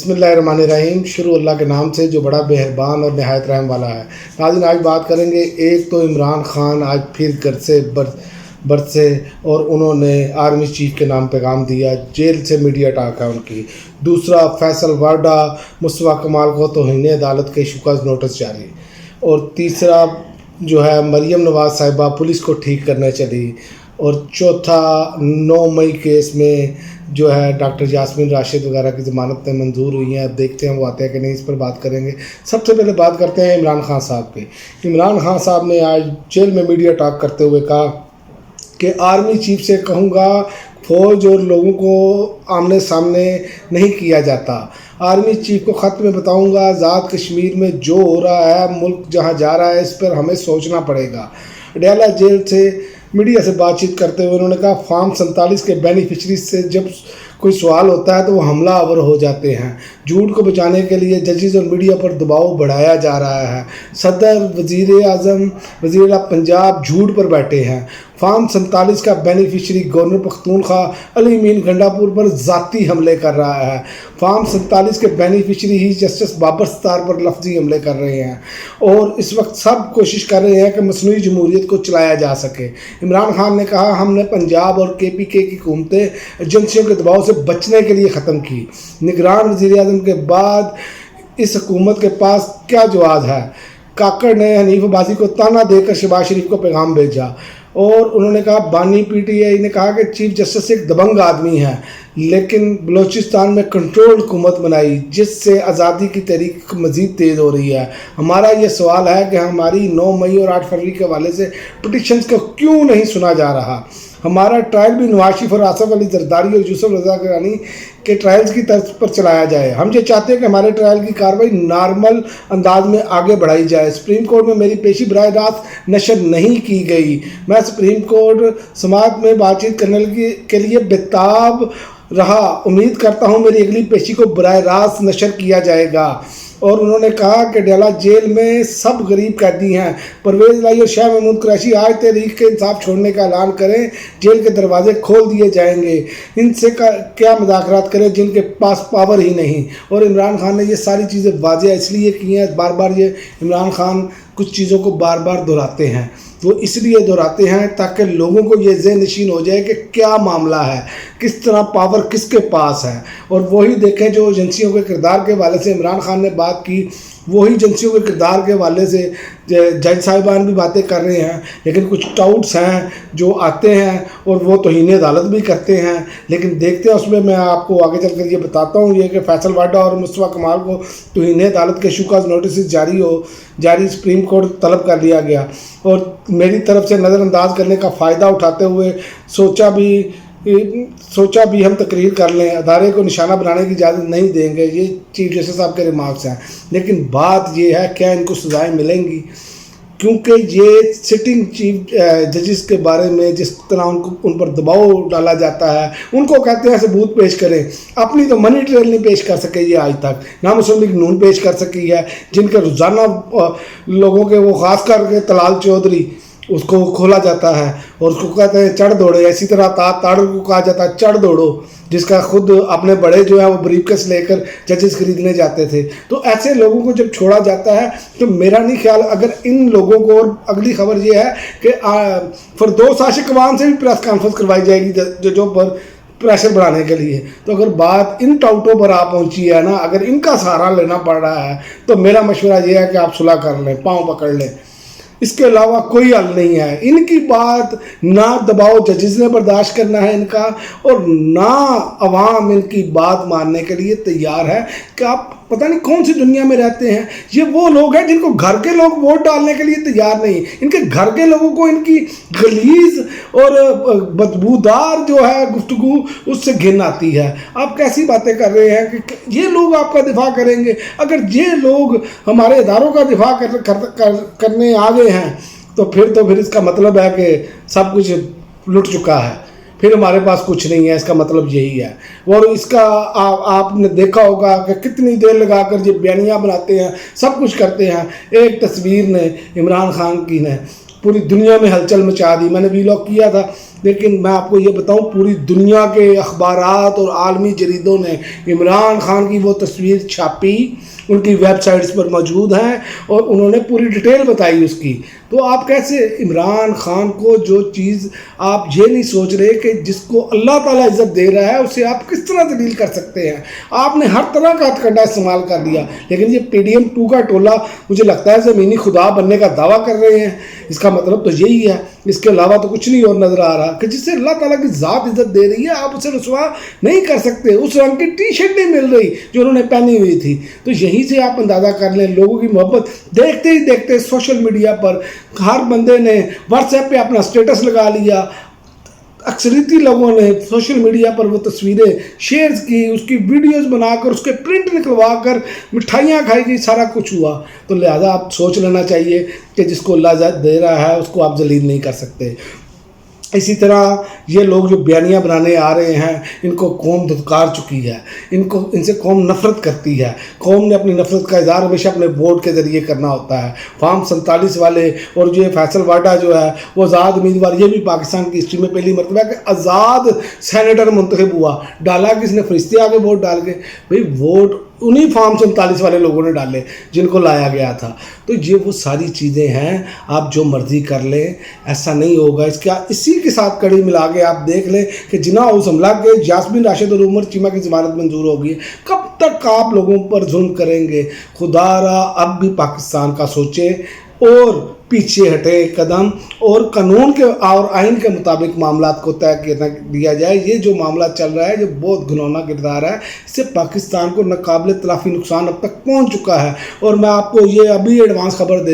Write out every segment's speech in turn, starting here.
बिस्मिल्लाहिर्रहमानिर्रहीम। शुरू अल्लाह के नाम से जो बड़ा मेहरबान और नहायत रहम वाला है। नाज़रीन, आज बात करेंगे, एक तो इमरान खान आज फिर घर से बरसे और उन्होंने आर्मी चीफ के नाम पैगाम दिया, जेल से मीडिया टाक है उनकी। दूसरा, फैसल वाडा मुस्तफ़ा कमाल को तौहीन अदालत के शुकाज नोटिस जारी। और तीसरा जो है, मरियम नवाज़ साहिबा पुलिस को ठीक करने चली। और चौथा, 9 मई केस में जो है डॉक्टर यास्मीन राशिद वगैरह की ज़मानतें मंजूर हुई हैं। अब देखते हैं वो आते हैं कि नहीं, इस पर बात करेंगे। सबसे पहले बात करते हैं इमरान खान साहब की। इमरान खान साहब ने आज जेल में मीडिया टॉक करते हुए कहा कि आर्मी चीफ से कहूँगा, फ़ौज और लोगों को आमने सामने नहीं किया जाता। आर्मी चीफ को ख़त में बताऊँगा, आज़ाद कश्मीर में जो हो रहा है, मुल्क जहाँ जा रहा है, इस पर हमें सोचना पड़ेगा। अडयाला जेल से मीडिया से बातचीत करते हुए उन्होंने कहा, फॉर्म 47 के बेनिफिशरीज से जब कोई सवाल होता है तो वो हमलावर हो जाते हैं। झूठ को बचाने के लिए जजेस और मीडिया पर दबाव बढ़ाया जा रहा है। सदर, वज़ीर आज़म, वज़ीर पंजाब झूठ पर बैठे हैं। फॉर्म 47 का beneficiary governor Pakhtunkhwa Ali mean Gandapur पर ज़ाती हमले कर रहा है। फॉर्म 47 के बेनिफिशरी ही जस्टिस बाबर सत्तार पर लफ्जी हमले कर रहे हैं। और इस वक्त सब कोशिश कर रहे हैं कि मसनूई जमहूरियत को चलाया जा सके। इमरान खान ने कहा, हमने पंजाब और KPK की हुकूमतें एजेंसियों के दबाव से बचने के लिए ख़त्म की। निगरान वज़ीर आज़म के बाद इस हुकूमत के पास क्या जवाब है? काकड़ ने हनीफ अब्बासी को ताना देकर शहबाज शरीफ को पैगाम भेजा। और उन्होंने कहा, बानी PTI ने कहा कि चीफ जस्टिस एक दबंग आदमी है, लेकिन बलूचिस्तान में कंट्रोल हुकूमत बनाई, जिससे आज़ादी की तहरीक मज़ीद तेज़ हो रही है। हमारा ये सवाल है कि हमारी 9 मई और 8 फरवरी के हवाले से पिटिशन्स को क्यों नहीं सुना जा रहा? हमारा ट्रायल भी नवाज शरीफ और आसफ अली जरदारी और यूसुफ रज़ा गिलानी के ट्रायल्स की तर्ज पर चलाया जाए। हम ये चाहते हैं कि हमारे ट्रायल की कार्रवाई नॉर्मल अंदाज में आगे बढ़ाई जाए। सुप्रीम कोर्ट में मेरी पेशी बराह रास्त नशर नहीं की गई। मैं सुप्रीम कोर्ट समाअत में बातचीत करने के लिए बेताब रहा। उम्मीद करता हूँ मेरी अगली पेशी को बराह रास्त नशर किया जाएगा। और उन्होंने कहा कि अडयाला जेल में सब गरीब कैदी हैं। परवेज़ लाई और शाह महमूद कुरैशी आज तहरीक के इंसाफ छोड़ने का ऐलान करें, जेल के दरवाजे खोल दिए जाएंगे। इनसे क्या मुज़ाकरात करें जिनके पास पावर ही नहीं। और इमरान खान ने ये सारी चीज़ें वाज़ेह इसलिए की हैं, बार बार ये इमरान खान कुछ चीज़ों को बार बार दोहराते हैं। वो इसलिए दोहराते हैं ताकि लोगों को ये ज़हन नशीन हो जाए कि क्या मामला है, किस तरह पावर किसके पास है। और वही देखें जो एजेंसियों के किरदार के हवाले से इमरान खान ने बात की, वही एजेंसियों के किरदार के हवाले से जज साहिबान भी बातें कर रहे हैं। लेकिन कुछ टाउट्स हैं जो आते हैं और वो तौहीन अदालत भी करते हैं। लेकिन देखते हैं, उसमें मैं आपको आगे चल कर ये बताता हूँ ये कि फैसल वाडा और मुस्तफ़ा कमाल को तौहीन अदालत के शुकाज नोटिस जारी सुप्रीम कोर्ट तलब कर लिया गया। और मेरी तरफ से नज़रअंदाज करने का फ़ायदा उठाते हुए सोचा भी हम तकरीर कर लें, अदारे को निशाना बनाने की इजाज़त नहीं देंगे। ये चीफ जस्टिस साहब के रिमार्क्स हैं। लेकिन बात ये है, क्या इनको सज़ाएँ मिलेंगी? क्योंकि ये सिटिंग चीफ जजेस के बारे में जिस तरह उन पर दबाव डाला जाता है, उनको कहते हैं सबूत पेश करें। अपनी तो मनी ट्रेल नहीं पेश कर सके ये आज तक, ना मुस्लिम लीग नून पेश कर सकी है, जिनके रोज़ाना लोगों के वो ख़ास करके तलाल चौधरी उसको खोला जाता है और उसको कहते हैं चढ़ दौड़े। इसी तरह ताड़ को कहा जाता है चढ़ दौड़ो, जिसका खुद अपने बड़े जो है वो ब्रीफकेस लेकर जजेस खरीदने जाते थे। तो ऐसे लोगों को जब छोड़ा जाता है तो मेरा नहीं ख्याल, अगर इन लोगों को, और अगली खबर ये है कि फरदौस आशिक अवान से भी प्रेस कॉन्फ्रेंस करवाई जाएगी जजों पर प्रेशर बढ़ाने के लिए। तो अगर बात इन टाउटों पर आ पहुंची है ना, अगर इनका सहारा लेना पड़ रहा है, तो मेरा मशवरा ये है कि आप सुलह कर लें, पाँव पकड़ लें। इसके अलावा कोई हल नहीं है। इनकी बात ना दबाव जजेस ने बर्दाश्त करना है इनका, और ना अवाम इनकी बात मानने के लिए तैयार है। कि आप पता नहीं कौन सी दुनिया में रहते हैं। ये वो लोग हैं जिनको घर के लोग वोट डालने के लिए तैयार नहीं। इनके घर के लोगों को इनकी गलीज और बदबूदार जो है गुफ्तगू, उससे घिन आती है। आप कैसी बातें कर रहे हैं कि ये लोग आपका दिफा करेंगे? अगर ये लोग हमारे इदारों का दिफा करने आ गए हैं तो फिर इसका मतलब है कि सब कुछ लुट चुका है, फिर हमारे पास कुछ नहीं है। इसका मतलब यही है। और इसका आपने देखा होगा कि कितनी देर लगाकर ये बयानियाँ बनाते हैं, सब कुछ करते हैं। एक तस्वीर ने इमरान खान की ने पूरी दुनिया में हलचल मचा दी। मैंने वीलॉग किया था, लेकिन मैं आपको ये बताऊं, पूरी दुनिया के अखबारात और आलमी जरीदों ने इमरान खान की वो तस्वीर छापी, उनकी वेबसाइट्स पर मौजूद हैं और उन्होंने पूरी डिटेल बताई उसकी। तो आप कैसे इमरान खान को, जो चीज़ आप ये नहीं सोच रहे कि जिसको अल्लाह ताला इज़्ज़त दे रहा है, उसे आप किस तरह तब्दील कर सकते हैं। आपने हर तरह का हथकंडा इस्तेमाल कर लिया, लेकिन ये PDM 2 का टोला मुझे लगता है ज़मीनी खुदा बनने का दावा कर रहे हैं। इसका मतलब तो यही है, इसके अलावा तो कुछ नहीं और नज़र आ रहा कि जिससे अल्लाह ताला की ज़ात इज़्ज़त दे रही है, आप उसे रुसवा नहीं कर सकते। उस रंग की टी-शर्ट नहीं मिल रही जो उन्होंने पहनी हुई थी। तो यहीं से आप अंदाज़ा कर लें, लोगों की मोहब्बत देखते ही देखते सोशल मीडिया पर हर बंदे ने व्हाट्सएप पे अपना स्टेटस लगा लिया। अक्सरियती लोगों ने सोशल मीडिया पर वो तस्वीरें शेयर की, उसकी वीडियोस बनाकर, उसके प्रिंट निकलवा कर मिठाइयाँ खाई गई, सारा कुछ हुआ। तो लिहाजा आप सोच लेना चाहिए कि जिसको अल्लाह दे रहा है उसको आप जलील नहीं कर सकते। इसी तरह ये लोग जो बयानियाँ बनाने आ रहे हैं, इनको कौम धुतकार चुकी है, इनसे कौम नफ़रत करती है। कौम ने अपनी नफ़रत का इज़हार हमेशा अपने वोट के ज़रिए करना होता है। फॉर्म 47 वाले और जो फैसल वाडा जो है वो आज़ाद उम्मीदवार, ये भी पाकिस्तान की हिस्ट्री में पहली मरतबा है कि आज़ाद सेनेटर मुंतखब हुआ। डाला किसने? फरिश्ते आगे वोट डाल के। भाई वोट उन्हीं फॉर्म 47 वाले लोगों ने डाले जिनको लाया गया था। तो ये वो सारी चीज़ें हैं, आप जो मर्ज़ी कर लें, ऐसा नहीं होगा। इसी के साथ कड़ी मिला के आप देख लें कि जिना हाउस हमला के यास्मीन राशिद और उमर चीमा की ज़मानत मंजूर होगी। कब तक आप लोगों पर जुल्म करेंगे? खुदारा अब भी पाकिस्तान का सोचें और पीछे हटे कदम, और कानून के और आइन के मुताबिक मामला को तय दिया जाए। ये जो मामला चल रहा है, ये बहुत घिनौना किरदार है। इससे पाकिस्तान को नाकाबिल तलाफ़ी नुकसान अब तक पहुंच चुका है। और मैं आपको ये अभी एडवांस खबर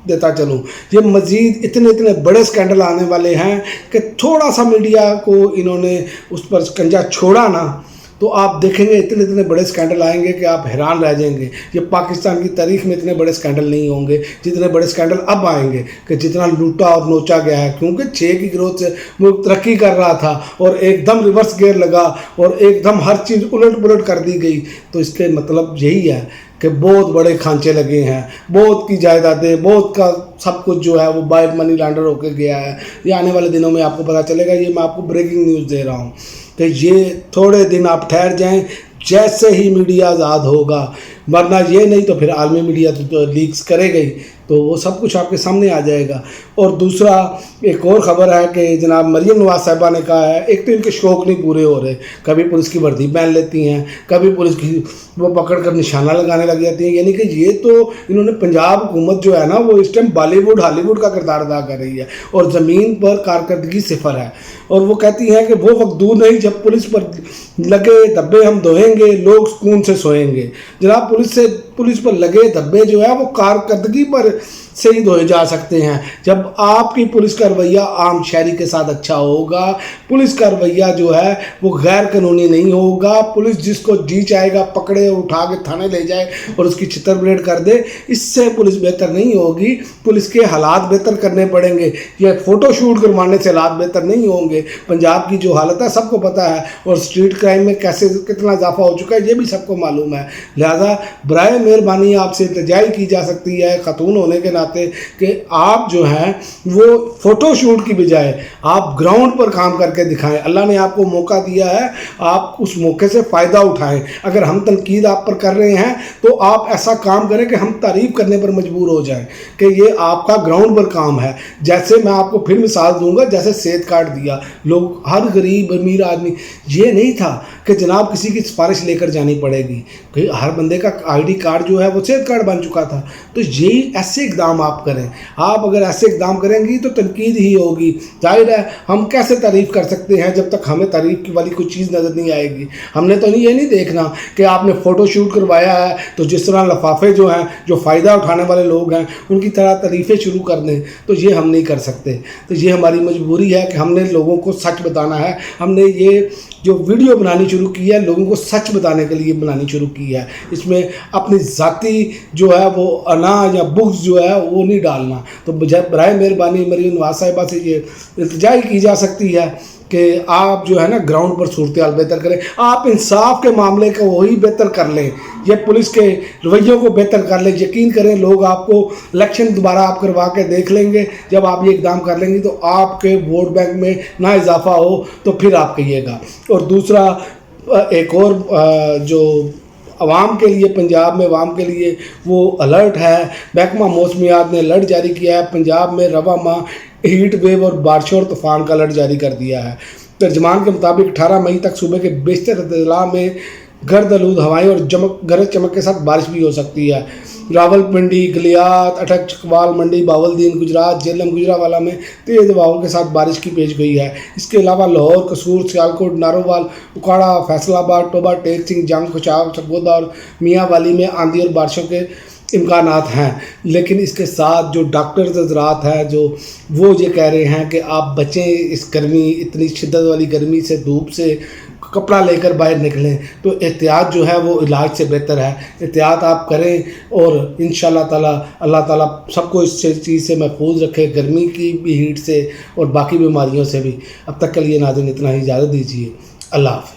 देता चलूँ, ये मज़ीद इतने बड़े स्कैंडल आने वाले हैं कि थोड़ा सा मीडिया को इन्होंने उस पर शिकंजा छोड़ा ना, तो आप देखेंगे इतने बड़े स्कैंडल आएंगे कि आप हैरान रह जाएंगे। ये पाकिस्तान की तारीख में इतने बड़े स्कैंडल नहीं होंगे जितने बड़े स्कैंडल अब आएंगे, कि जितना लूटा और नोचा गया है। क्योंकि 6 की ग्रोथ से मुल्क तरक्की कर रहा था और एकदम रिवर्स गियर लगा और एकदम हर चीज़ उलट पुलट कर दी गई। तो इसके मतलब यही है कि बहुत बड़े खांचे लगे हैं, बहुत की जायदादें, बहुत का सब कुछ जो है वो बाहर मनी लॉन्डर होकर गया है। ये आने वाले दिनों में आपको पता चलेगा। ये मैं आपको ब्रेकिंग न्यूज़ दे रहा हूँ कि ये थोड़े दिन आप ठहर जाएं, जैसे ही मीडिया आज़ाद होगा, वरना ये नहीं तो फिर आलमी मीडिया तो लीक्स करेगा ही, तो वो सब कुछ आपके सामने आ जाएगा। और दूसरा एक और ख़बर है कि जनाब मरीम नवाज़ साहिबा ने कहा है, एक तो इनके शौक़ नहीं पूरे हो रहे, कभी पुलिस की वर्दी पहन लेती हैं, कभी पुलिस की वो पकड़ कर निशाना लगाने लग जाती हैं। यानी कि ये तो इन्होंने पंजाब हुकूमत जो है ना, वो इस टाइम बॉलीवुड हॉलीवुड का किरदार अदा कर रही है और ज़मीन पर कारकर्दगी सिफर है। और वो कहती हैं कि वो वक्त दूर नहीं जब पुलिस पर लगे धब्बे हम धोएंगे, लोग सुकून से सोएंगे। जनाब पुलिस पर लगे धब्बे जो है वो कारकर्दगी पर से ही धोए जा सकते हैं। जब आपकी पुलिस का रवैया आम शहरी के साथ अच्छा होगा, पुलिस का रवैया जो है वो गैर कानूनी नहीं होगा, पुलिस जिसको जी चाहेगा पकड़े और उठा के थाने ले जाए और उसकी छितर ब्रेड कर दे, इससे पुलिस बेहतर नहीं होगी। पुलिस के हालात बेहतर करने पड़ेंगे। ये फ़ोटो शूट करवाने से हालात बेहतर नहीं होंगे। पंजाब की जो हालत है सबको पता है, और स्ट्रीट क्राइम में कैसे कितना इजाफा हो चुका है ये भी सबको मालूम है। लिहाजा बराए मेहरबानी आपसे इल्तिजा की जा सकती है खातून होने के नाते कि आप जो हैं वो फ़ोटो शूट की बजाय आप ग्राउंड पर काम करके दिखाएं। अल्लाह ने आपको मौका दिया है, आप उस मौके से फ़ायदा उठाएं। अगर हम तनकीद आप पर कर रहे हैं तो आप ऐसा काम करें कि हम तारीफ़ करने पर मजबूर हो जाएं कि ये आपका ग्राउंड पर काम है। जैसे मैं आपको फिर मिसाल दूंगा, जैसे सेहत कार्ड दिया, लोग हर गरीब अमीर आदमी, ये नहीं था कि जनाब किसी की सिफारिश लेकर जानी पड़ेगी, कि हर बंदे का ID कार्ड जो है वो सेहत कार्ड बन चुका था। तो यही ऐसे इकदाम आप करें। आप अगर ऐसे इकदाम करेंगी तो तनकीद ही होगी। जाहिर है हम कैसे तारीफ़ कर सकते हैं जब तक हमें तारीफ़ की वाली कोई चीज़ नज़र नहीं आएगी। हमने तो ये नहीं देखना कि आपने फ़ोटो शूट करवाया है तो जिस तरह लफाफे जो हैं, जो फ़ायदा उठाने वाले लोग हैं, उनकी तरह तारीफ़ें शुरू कर दें, तो ये हम नहीं कर सकते। तो ये हमारी मजबूरी है कि हमने लोगों को सच बताना है। हमने ये जो वीडियो बनानी शुरू की है लोगों को सच बताने के लिए बनानी शुरू की है। इसमें अपनी ज़ाती जो है वो अना या बुग्स जो है वो नहीं डालना। तो बराए मेहरबानी मरीम नवाज़ साहिबा से ये इल्तिजा की जा सकती है کہ آپ جو ہے نا گراؤنڈ پر صورتحال بہتر کریں، آپ انصاف کے معاملے کو وہی بہتر کر لیں، یہ پولیس کے رویوں کو بہتر کر لیں۔ یقین کریں لوگ آپ کو الیکشن دوبارہ آپ کروا کے دیکھ لیں گے، جب آپ یہ اقدام کر لیں گے تو آپ کے ووٹ بینک میں نہ اضافہ ہو تو پھر آپ کہیے گا۔ اور دوسرا ایک اور جو عوام کے لیے، پنجاب میں عوام کے لیے وہ الرٹ ہے، محکمہ موسمیات نے الرٹ جاری کیا ہے، پنجاب میں رواں ماہ ہیٹ ویو اور بارشوں اور طوفان کا الرٹ جاری کر دیا ہے۔ ترجمان کے مطابق 18 مئی تک صوبے کے بیشتر اضلاع میں گرد آلود ہوائیں اور گرج چمک کے ساتھ بارش بھی ہو سکتی ہے۔ راول پنڈی، گلیات، اٹک، چکوال منڈی، باولدین، گجرات، جہلم، گجرانوالہ میں تیز ہواؤں کے ساتھ بارش کی پیش گوئی ہے۔ اس کے علاوہ لاہور، قصور، سیالکوٹ، نارووال، اکاڑا، فیصل آباد، ٹوبہ، ٹیک سنگھ، جنگ، کچاؤ، سرگودا اور میاں والی میں آندھی اور بارشوں کے امکانات ہیں۔ لیکن اس کے ساتھ جو ڈاکٹرز حضرات ہیں وہ یہ کہہ رہے ہیں کہ آپ بچیں اس گرمی، اتنی شدت والی گرمی سے، دھوپ سے، کپڑا لے کر باہر نکلیں۔ تو احتیاط جو ہے وہ علاج سے بہتر ہے، احتیاط آپ کریں اور انشاءاللہ تعالی اللہ تعالیٰ سب کو اس چیز سے محفوظ رکھے، گرمی کی بھی، ہیٹ سے اور باقی بیماریوں سے بھی۔ اب تک کے لیے ناظرین اتنا ہی، اجازت دیجیے، اللہ حافظ۔